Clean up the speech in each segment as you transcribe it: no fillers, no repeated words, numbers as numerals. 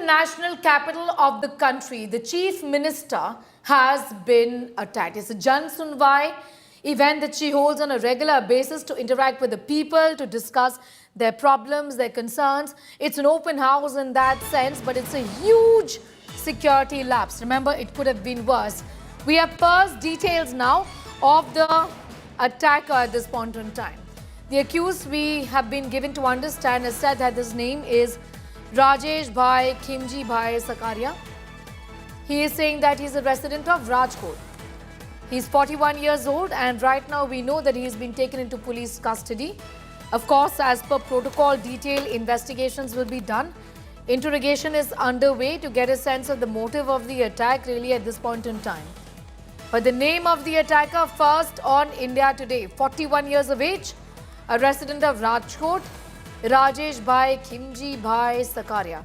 national capital of the country, the chief minister has been attacked. It's a Jan Sunwai event that she holds on a regular basis to interact with the people, to discuss their problems, their concerns. It's an open house in that sense, but it's a huge security lapse. Remember, it could have been worse. We have first details now of the attacker at this point in time. The accused, we have been given to understand, has said that his name is Rajesh, Bhai, Kinji, Bhai, Sakaria. He is saying that he's a resident of Rajkot. He's 41 years old, and right now we know that he's been taken into police custody. Of course, as per protocol, detailed investigations will be done. Interrogation is underway to get a sense of the motive of the attack really at this point in time. But the name of the attacker first on India Today, 41 years of age, a resident of Rajkot, Rajesh Bhai, Kinji Bhai, Sakaria.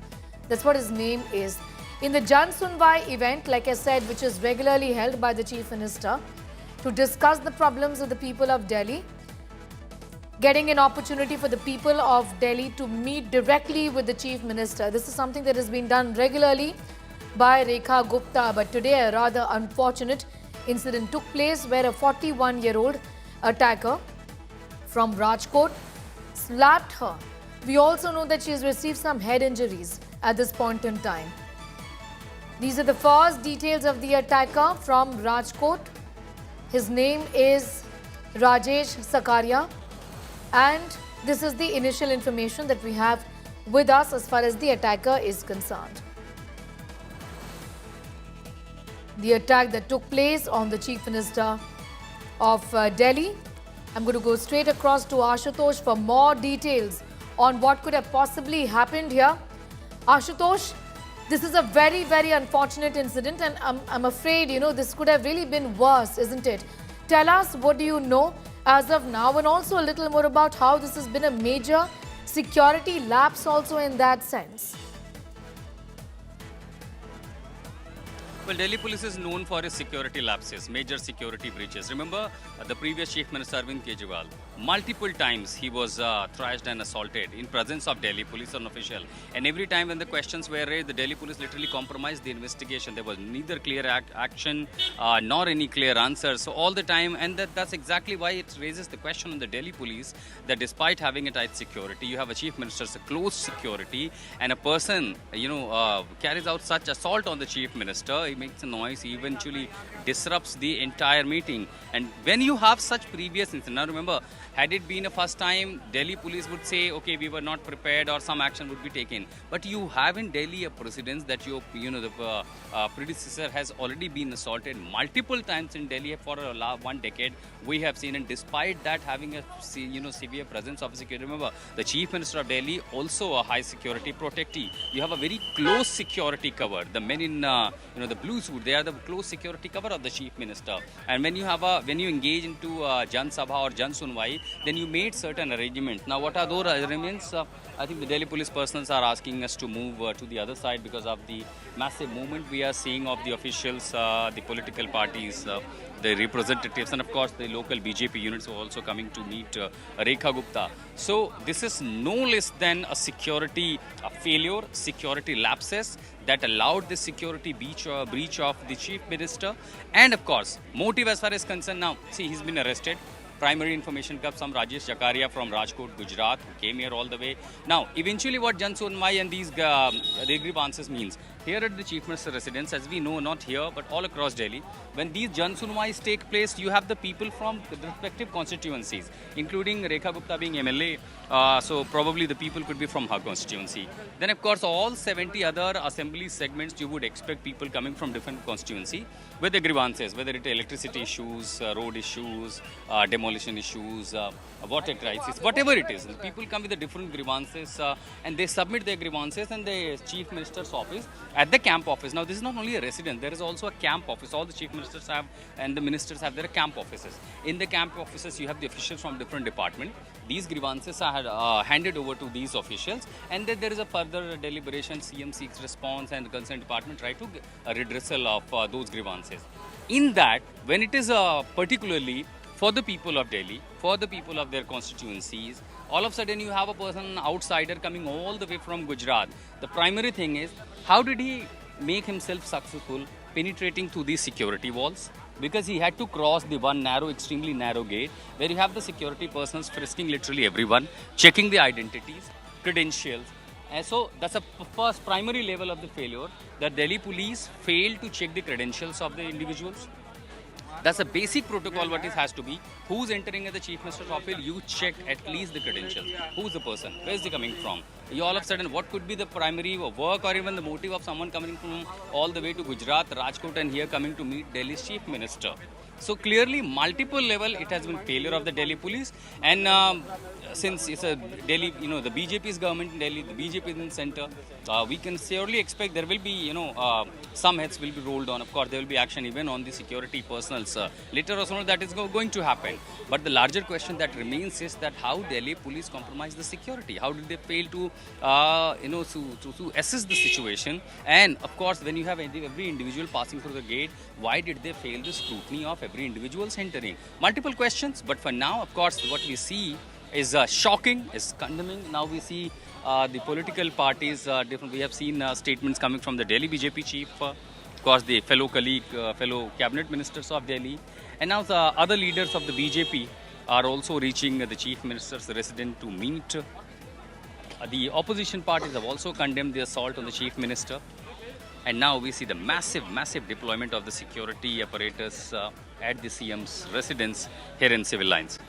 That's what his name is. In the Jan Sunwai event, like I said, which is regularly held by the Chief Minister to discuss the problems of the people of Delhi, getting an opportunity for the people of Delhi to meet directly with the Chief Minister. This is something that has been done regularly by Rekha Gupta, but today a rather unfortunate incident took place where a 41-year-old attacker from Rajkot slapped her. We also know that she has received some head injuries at this point in time. These are the first details of the attacker from Rajkot. His name is Rajesh Sakaria, and this is the initial information that we have with us as far as the attacker is concerned. The attack that took place on the Chief Minister of Delhi. I'm going to go straight across to Ashutosh for more details on what could have possibly happened here. Ashutosh, this is a very, very unfortunate incident, and I'm afraid, this could have really been worse, isn't it? Tell us, what do you know as of now, and also a little more about how this has been a major security lapse also in that sense. Well, Delhi police is known for its security lapses, major security breaches. Remember, the previous Chief Minister Arvind Kejriwal, multiple times he was thrashed and assaulted in presence of Delhi police on official. And every time when the questions were raised, the Delhi police literally compromised the investigation. There was neither clear action nor any clear answers. So all the time, and that's exactly why it raises the question on the Delhi police that despite having a tight security, you have a Chief Minister's close security, and a person, carries out such assault on the Chief Minister. He makes a noise, he eventually disrupts the entire meeting. And when you have such previous incidents, now remember, had it been a first time, Delhi police would say, okay, we were not prepared or some action would be taken. But you have in Delhi a precedence that the predecessor has already been assaulted multiple times in Delhi for 1 decade. We have seen, and despite that having a severe presence of security. Remember, the Chief Minister of Delhi also a high security protectee. You have a very close security cover. The men in the blue suit, they are the close security cover of the Chief Minister. And when you engage into Jan Sabha or Jan Sunwai, then you made certain arrangements. Now, what are those arrangements? I think the Delhi police personnel are asking us to move to the other side because of the massive movement we are seeing of the officials, the political parties, the representatives, and of course the local BJP units are also coming to meet Rekha Gupta. So this is no less than a security failure, security lapses that allowed the security breach of the Chief Minister. And of course, motive as far as concerned now, see, he's been arrested. Primary information comes from Rajesh Sakaria from Rajkot, Gujarat, who came here all the way. Now, eventually what Jan Sunwai and these grievances means, here at the Chief Minister's residence, as we know, not here, but all across Delhi, when these Jan Sunwais take place, you have the people from the respective constituencies, including Rekha Gupta being MLA, so probably the people could be from her constituency. Then, of course, all 70 other assembly segments, you would expect people coming from different constituency with the grievances, whether it electricity issues, road issues, demolition issues, water crisis, whatever it is. The people come with the different grievances and they submit their grievances in the Chief Minister's office at the camp office. Now, this is not only a residence, there is also a camp office. All the Chief Ministers have and the ministers have their camp offices. In the camp offices, you have the officials from different departments. These grievances are handed over to these officials, and then there is a further deliberation. CM seeks response and the concerned department try to redressal of those grievances. In that, when it is particularly for the people of Delhi, for the people of their constituencies, all of a sudden you have a person, outsider, coming all the way from Gujarat. The primary thing is, how did he make himself successful penetrating through these security walls? Because he had to cross the one narrow, extremely narrow gate where you have the security personnel frisking literally everyone, checking the identities, credentials. And so that's a first primary level of the failure. The Delhi police failed to check the credentials of the individuals. That's a basic protocol what it has to be. Who's entering at the Chief Minister's office, you check at least the credentials. Who's the person? Where is he coming from? You all of a sudden, what could be the primary work or even the motive of someone coming from all the way to Gujarat, Rajkot and here coming to meet Delhi's Chief Minister? So clearly, multiple level, it has been failure of the Delhi police. And since it's a Delhi, the BJP's government in Delhi, the BJP is in the center, we can surely expect there will be, some heads will be rolled on. Of course, there will be action even on the security personals. Later or sooner, that is going to happen. But the larger question that remains is that how Delhi police compromise the security? How did they fail to, to assess the situation? And of course, when you have every individual passing through the gate, why did they fail the scrutiny of every individual entering? Multiple questions, but for now, of course, what we see is shocking, is condemning. Now we see the political parties different. We have seen statements coming from the Delhi BJP chief, of course, the fellow colleague, fellow cabinet ministers of Delhi, and now the other leaders of the BJP are also reaching the chief minister's residence to meet. The opposition parties have also condemned the assault on the chief minister. And now we see the massive deployment of the security apparatus at the CM's residence here in civil lines.